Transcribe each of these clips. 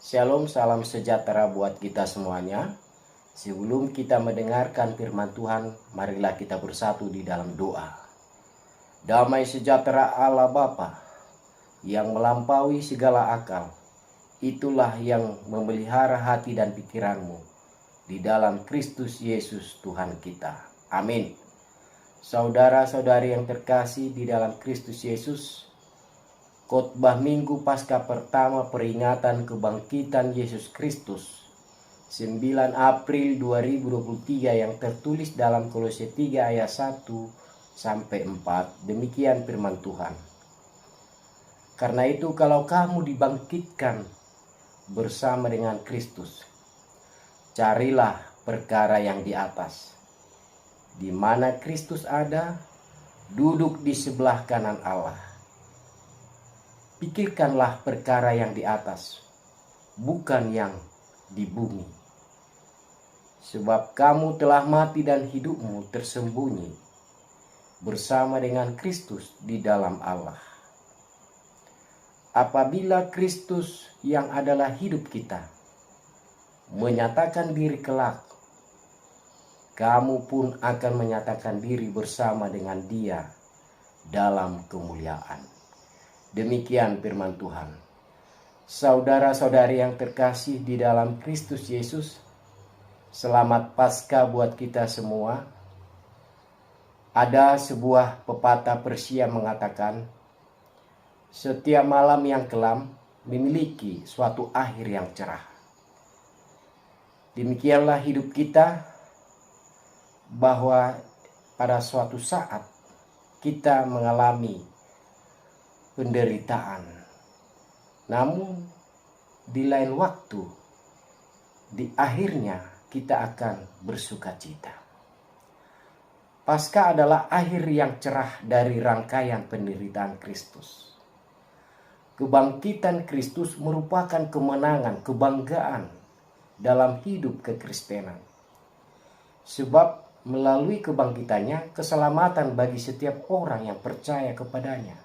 Shalom, salam sejahtera buat kita semuanya. Sebelum kita mendengarkan firman Tuhan, marilah kita bersatu di dalam doa. Damai sejahtera Allah Bapa yang melampaui segala akal, itulah yang memelihara hati dan pikiranmu di dalam Kristus Yesus Tuhan kita. Amin. Saudara-saudari yang terkasih di dalam Kristus Yesus, khotbah Minggu Paskah pertama peringatan kebangkitan Yesus Kristus 9 April 2023 yang tertulis dalam Kolose 3 ayat 1 sampai 4. Demikian firman Tuhan. Karena itu kalau kamu dibangkitkan bersama dengan Kristus, carilah perkara yang di atas, di mana Kristus ada, duduk di sebelah kanan Allah. Pikirkanlah perkara yang di atas, bukan yang di bumi. Sebab kamu telah mati dan hidupmu tersembunyi bersama dengan Kristus di dalam Allah. Apabila Kristus yang adalah hidup kita menyatakan diri kelak, kamu pun akan menyatakan diri bersama dengan Dia dalam kemuliaan. Demikian firman Tuhan. Saudara-saudari yang terkasih di dalam Kristus Yesus, selamat Paskah buat kita semua. Ada sebuah pepatah Persia mengatakan, setiap malam yang kelam memiliki suatu akhir yang cerah. Demikianlah hidup kita, bahwa pada suatu saat kita mengalami penderitaan, namun di lain waktu, di akhirnya kita akan bersukacita. Paskah adalah akhir yang cerah dari rangkaian penderitaan Kristus. Kebangkitan Kristus merupakan kemenangan, kebanggaan dalam hidup kekristenan. Sebab melalui kebangkitannya, keselamatan bagi setiap orang yang percaya kepadanya.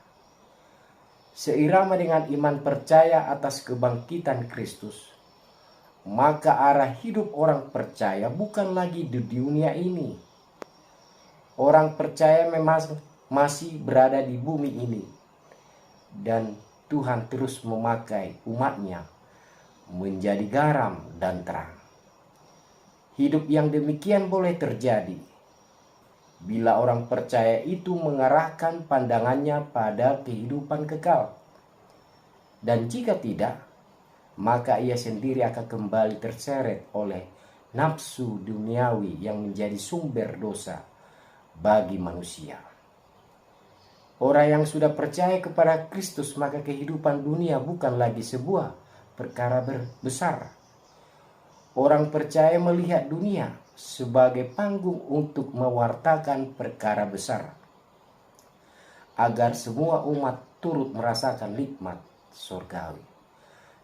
Seirama dengan iman percaya atas kebangkitan Kristus, maka arah hidup orang percaya bukan lagi di dunia ini. Orang percaya memang masih berada di bumi ini, dan Tuhan terus memakai umatnya menjadi garam dan terang. Hidup yang demikian boleh terjadi bila orang percaya itu mengarahkan pandangannya pada kehidupan kekal. Dan jika tidak, maka ia sendiri akan kembali terseret oleh nafsu duniawi yang menjadi sumber dosa bagi manusia. Orang yang sudah percaya kepada Kristus, maka kehidupan dunia bukan lagi sebuah perkara besar. Orang percaya melihat dunia sebagai panggung untuk mewartakan perkara besar, agar semua umat turut merasakan nikmat surgawi.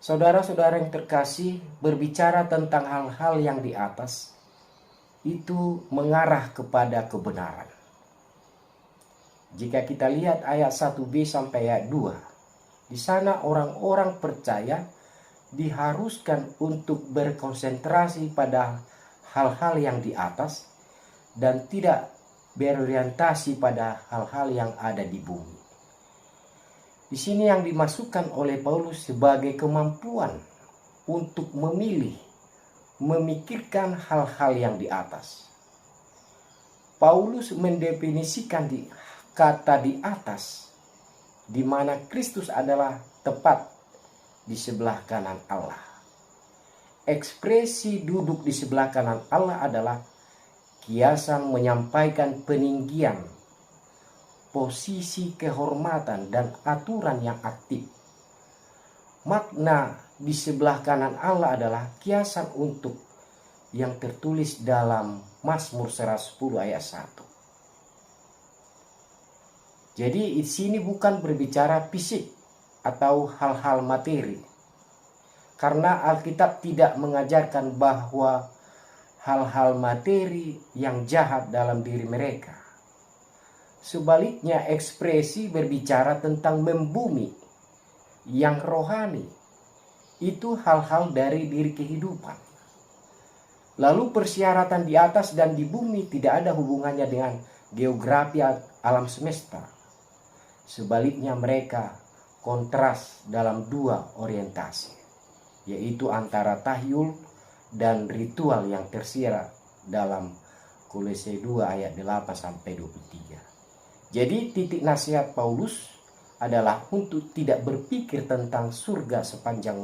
Saudara-saudara yang terkasih, berbicara tentang hal-hal yang di atas itu mengarah kepada kebenaran. Jika kita lihat ayat 1b sampai ayat 2, di sana orang-orang percaya diharuskan untuk berkonsentrasi pada hal-hal yang di atas dan tidak berorientasi pada hal-hal yang ada di bumi. Di sini yang dimasukkan oleh Paulus sebagai kemampuan untuk memilih, memikirkan hal-hal yang di atas. Paulus mendefinisikan kata di atas, di mana Kristus adalah tepat di sebelah kanan Allah. Ekspresi duduk di sebelah kanan Allah adalah kiasan menyampaikan peninggian, posisi kehormatan dan aturan yang aktif. Makna di sebelah kanan Allah adalah kiasan untuk yang tertulis dalam Mazmur 110 ayat 1. Jadi di sini bukan berbicara fisik atau hal-hal materi, karena Alkitab tidak mengajarkan bahwa hal-hal materi yang jahat dalam diri mereka. Sebaliknya, ekspresi berbicara tentang membumi yang rohani, Itu hal-hal dari diri kehidupan. Lalu persyaratan di atas dan di bumi tidak ada hubungannya dengan geografi alam semesta. Sebaliknya mereka kontras dalam dua orientasi, yaitu antara tahyul dan ritual yang tersirat dalam Kolose 2 ayat 8 sampai 23. Jadi titik nasihat Paulus adalah untuk tidak berpikir tentang surga sepanjang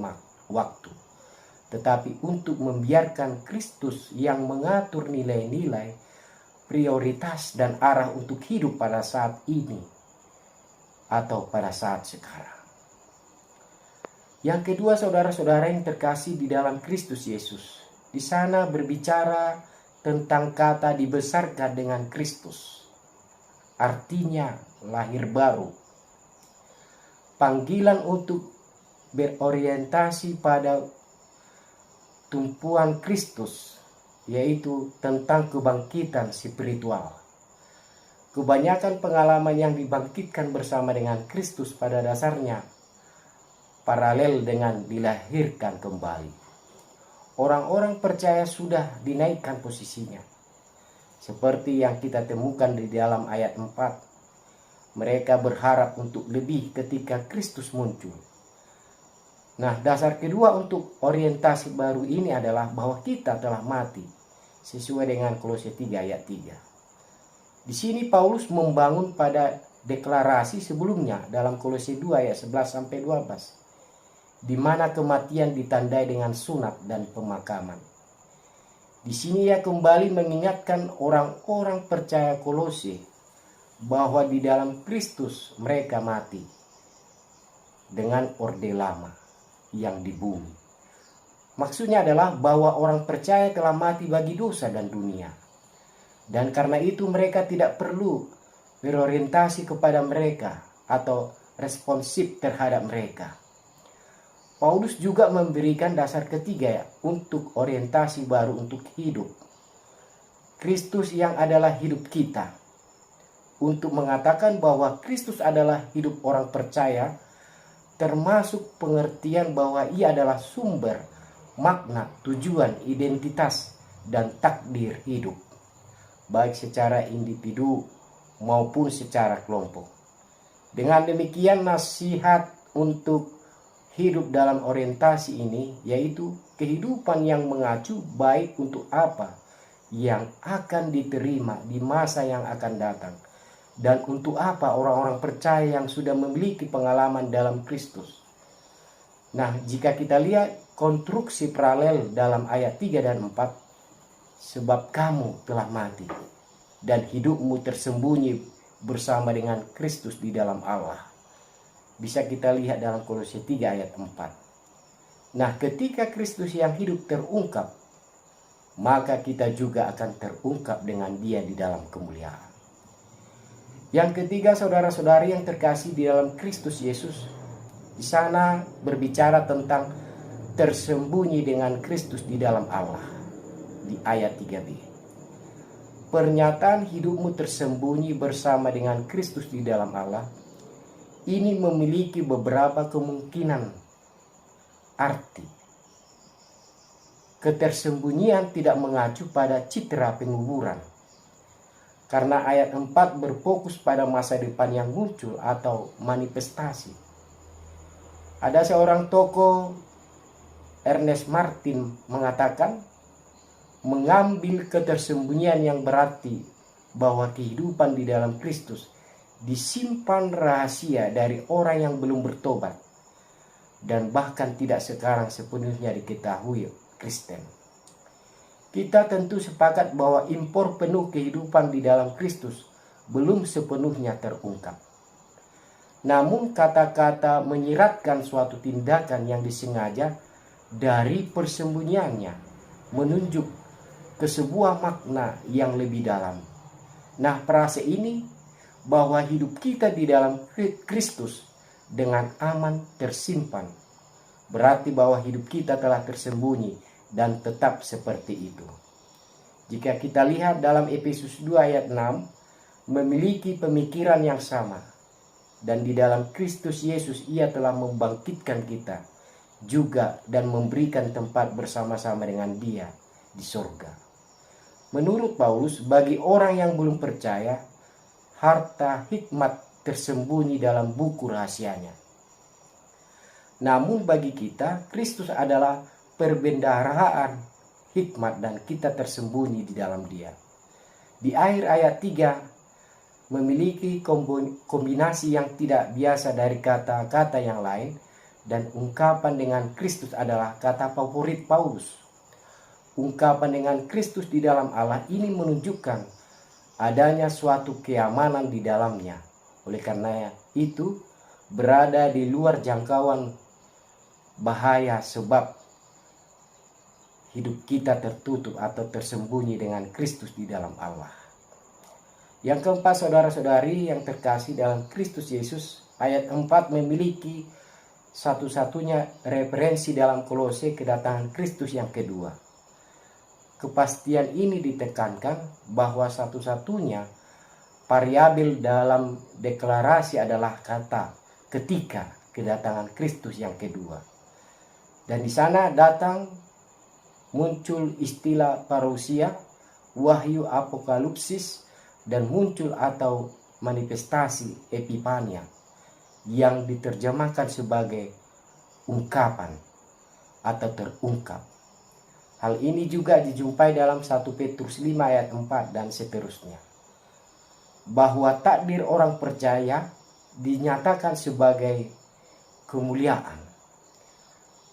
waktu, tetapi untuk membiarkan Kristus yang mengatur nilai-nilai, prioritas dan arah untuk hidup pada saat ini atau pada saat sekarang. Yang kedua, saudara-saudara yang terkasih di dalam Kristus Yesus, di sana berbicara tentang kata dibesarkan dengan Kristus. Artinya lahir baru. Panggilan untuk berorientasi pada tumpuan Kristus, yaitu tentang kebangkitan spiritual. Kebanyakan pengalaman yang dibangkitkan bersama dengan Kristus pada dasarnya paralel dengan dilahirkan kembali. Orang-orang percaya sudah dinaikkan posisinya. Seperti yang kita temukan di dalam ayat 4. Mereka berharap untuk lebih ketika Kristus muncul. Nah, dasar kedua untuk orientasi baru ini adalah bahwa kita telah mati, sesuai dengan Kolose 3 ayat 3. Di sini Paulus membangun pada deklarasi sebelumnya dalam Kolose 2 ayat 11 sampai 12. Di mana kematian ditandai dengan sunat dan pemakaman. Di sini ia kembali mengingatkan orang-orang percaya Kolose bahwa di dalam Kristus mereka mati dengan orde lama yang di bumi. Maksudnya adalah bahwa orang percaya telah mati bagi dosa dan dunia. Dan karena itu mereka tidak perlu berorientasi kepada mereka atau responsif terhadap mereka. Paulus juga memberikan dasar ketiga ya, untuk orientasi baru untuk hidup. Kristus yang adalah hidup kita. Untuk mengatakan bahwa Kristus adalah hidup orang percaya, termasuk pengertian bahwa ia adalah sumber, makna, tujuan, identitas, dan takdir hidup. Baik secara individu maupun secara kelompok. Dengan demikian nasihat untuk hidup dalam orientasi ini yaitu kehidupan yang mengacu baik untuk apa yang akan diterima di masa yang akan datang dan untuk apa orang-orang percaya yang sudah memiliki pengalaman dalam Kristus. Nah, jika kita lihat konstruksi paralel dalam ayat 3 dan 4, sebab kamu telah mati dan hidupmu tersembunyi bersama dengan Kristus di dalam Allah. Bisa kita lihat dalam Kolose 3 ayat 4. Nah, ketika Kristus yang hidup terungkap, maka kita juga akan terungkap dengan Dia di dalam kemuliaan. Yang ketiga, saudara-saudari yang terkasih di dalam Kristus Yesus, di sana berbicara tentang tersembunyi dengan Kristus di dalam Allah. Di ayat 3b. Pernyataan hidupmu tersembunyi bersama dengan Kristus di dalam Allah ini memiliki beberapa kemungkinan arti. Ketersembunyian tidak mengacu pada citra penguburan. Karena ayat 4 berfokus pada masa depan yang muncul atau manifestasi. Ada seorang tokoh, Ernest Martin, mengatakan mengambil ketersembunyian yang berarti bahwa kehidupan di dalam Kristus disimpan rahasia dari orang yang belum bertobat dan bahkan tidak sekarang sepenuhnya diketahui Kristen. Kita tentu sepakat bahwa impor penuh kehidupan di dalam Kristus belum sepenuhnya terungkap. Namun kata-kata menyiratkan suatu tindakan yang disengaja dari persembunyiannya menunjuk ke sebuah makna yang lebih dalam. Nah, frase ini bahwa hidup kita di dalam Kristus dengan aman tersimpan, berarti bahwa hidup kita telah tersembunyi dan tetap seperti itu. Jika kita lihat dalam Efesus 2 ayat 6, memiliki pemikiran yang sama, dan di dalam Kristus Yesus ia telah membangkitkan kita, juga dan memberikan tempat bersama-sama dengan Dia di surga. Menurut Paulus, bagi orang yang belum percaya, harta hikmat tersembunyi dalam buku rahasianya. Namun bagi kita, Kristus adalah perbendaharaan hikmat dan kita tersembunyi di dalam Dia. Di akhir ayat 3 memiliki kombinasi yang tidak biasa dari kata-kata yang lain, dan ungkapan dengan Kristus adalah kata favorit Paulus. Ungkapan dengan Kristus di dalam Allah ini menunjukkan adanya suatu keamanan di dalamnya. Oleh karena itu, berada di luar jangkauan bahaya sebab hidup kita tertutup atau tersembunyi dengan Kristus di dalam Allah. Yang keempat, saudara-saudari yang terkasih dalam Kristus Yesus, ayat 4 memiliki satu-satunya referensi dalam Kolose kedatangan Kristus yang kedua. Kepastian ini ditekankan bahwa satu-satunya variabel dalam deklarasi adalah kata ketika kedatangan Kristus yang kedua. Dan di sana datang muncul istilah parousia, wahyu apokalipsis, dan muncul atau manifestasi epifania yang diterjemahkan sebagai ungkapan atau terungkap. Hal ini juga dijumpai dalam 1 Petrus 5 ayat 4 dan seterusnya. Bahwa takdir orang percaya dinyatakan sebagai kemuliaan.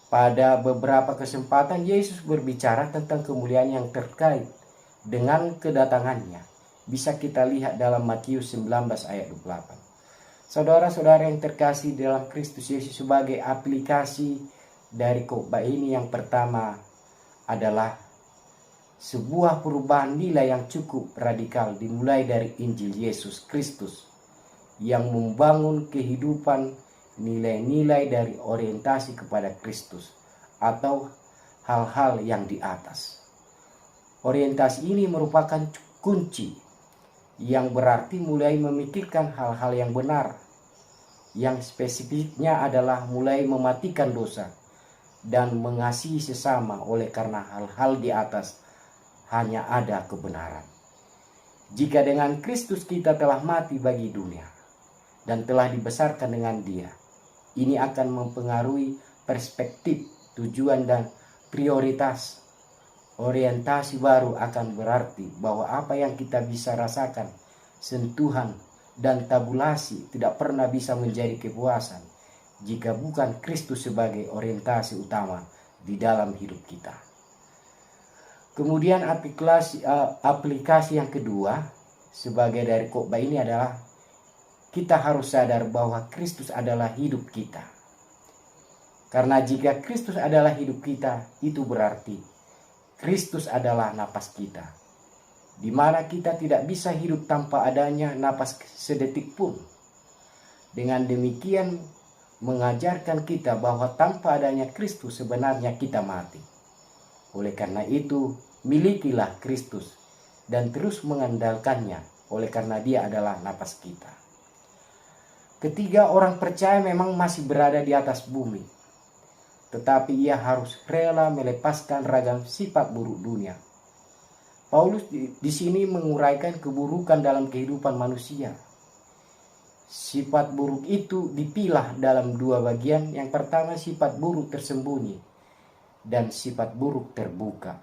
Pada beberapa kesempatan Yesus berbicara tentang kemuliaan yang terkait dengan kedatangannya. Bisa kita lihat dalam Matius 19 ayat 28. Saudara-saudara yang terkasih dalam Kristus Yesus, sebagai aplikasi dari khotbah ini, yang pertama adalah sebuah perubahan nilai yang cukup radikal dimulai dari Injil Yesus Kristus yang membangun kehidupan nilai-nilai dari orientasi kepada Kristus atau hal-hal yang di atas. Orientasi ini merupakan kunci yang berarti mulai memikirkan hal-hal yang benar, yang spesifiknya adalah mulai mematikan dosa dan mengasihi sesama. Oleh karena hal-hal di atas hanya ada kebenaran. Jika dengan Kristus kita telah mati bagi dunia dan telah dibesarkan dengan Dia, ini akan mempengaruhi perspektif, tujuan, dan prioritas. Orientasi baru akan berarti bahwa apa yang kita bisa rasakan, sentuhan, dan tabulasi tidak pernah bisa menjadi kepuasan jika bukan Kristus sebagai orientasi utama di dalam hidup kita. Kemudian aplikasi yang kedua sebagai dari khotbah ini adalah kita harus sadar bahwa Kristus adalah hidup kita. Karena jika Kristus adalah hidup kita, itu berarti Kristus adalah napas kita, di mana kita tidak bisa hidup tanpa adanya napas sedetik pun. Dengan demikian mengajarkan kita bahwa tanpa adanya Kristus sebenarnya kita mati. Oleh karena itu, milikilah Kristus dan terus mengandalkannya, oleh karena Dia adalah napas kita. Ketiga, orang percaya memang masih berada di atas bumi, tetapi ia harus rela melepaskan ragam sifat buruk dunia. Paulus di sini menguraikan keburukan dalam kehidupan manusia. Sifat buruk itu dipilah dalam dua bagian. Yang pertama, sifat buruk tersembunyi dan sifat buruk terbuka.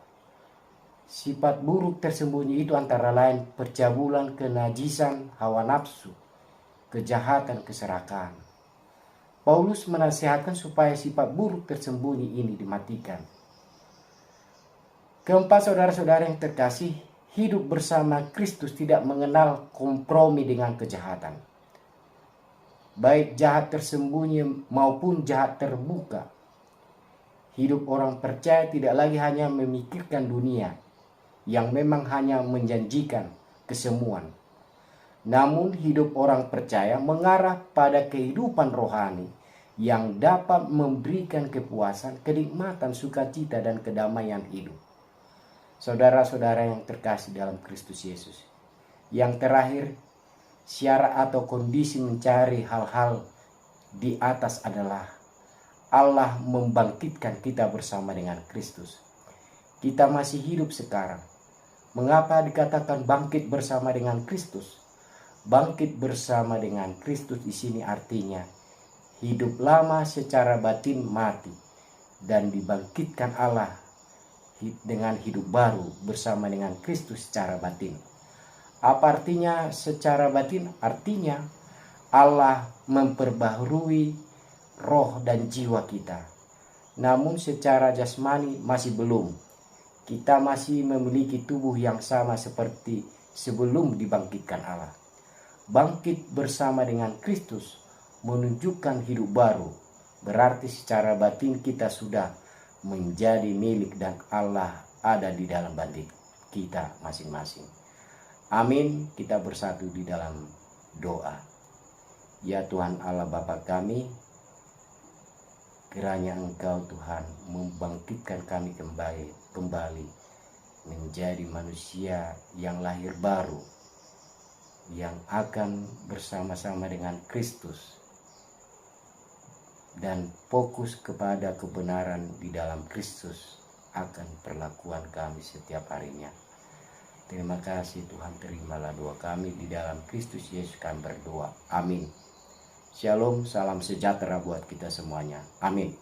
Sifat buruk tersembunyi itu antara lain percabulan, kenajisan, hawa nafsu, kejahatan, keserakahan. Paulus menasihatkan supaya sifat buruk tersembunyi ini dimatikan. Keempat, saudara-saudara yang terkasih, hidup bersama Kristus tidak mengenal kompromi dengan kejahatan. Baik jahat tersembunyi maupun jahat terbuka. Hidup orang percaya tidak lagi hanya memikirkan dunia yang memang hanya menjanjikan kesemuan. Namun hidup orang percaya mengarah pada kehidupan rohani yang dapat memberikan kepuasan, kenikmatan, sukacita, dan kedamaian hidup. Saudara-saudara yang terkasih dalam Kristus Yesus. Yang terakhir, syarat atau kondisi mencari hal-hal di atas adalah Allah membangkitkan kita bersama dengan Kristus. Kita masih hidup sekarang. Mengapa dikatakan bangkit bersama dengan Kristus? Bangkit bersama dengan Kristus di sini artinya hidup lama secara batin mati dan dibangkitkan Allah dengan hidup baru bersama dengan Kristus secara batin. Apa artinya secara batin? Artinya Allah memperbaharui roh dan jiwa kita. Namun secara jasmani masih belum. Kita masih memiliki tubuh yang sama seperti sebelum dibangkitkan Allah. Bangkit bersama dengan Kristus menunjukkan hidup baru. Berarti secara batin kita sudah menjadi milik dan Allah ada di dalam batin kita masing-masing. Amin. Kita bersatu di dalam doa. Ya Tuhan Allah Bapa kami, kiranya Engkau Tuhan membangkitkan kami kembali menjadi manusia yang lahir baru, yang akan bersama-sama dengan Kristus dan fokus kepada kebenaran di dalam Kristus akan perlakuan kami setiap harinya. Terima kasih Tuhan, terimalah doa kami di dalam Kristus Yesus kami berdoa. Amin. Shalom, salam sejahtera buat kita semuanya. Amin.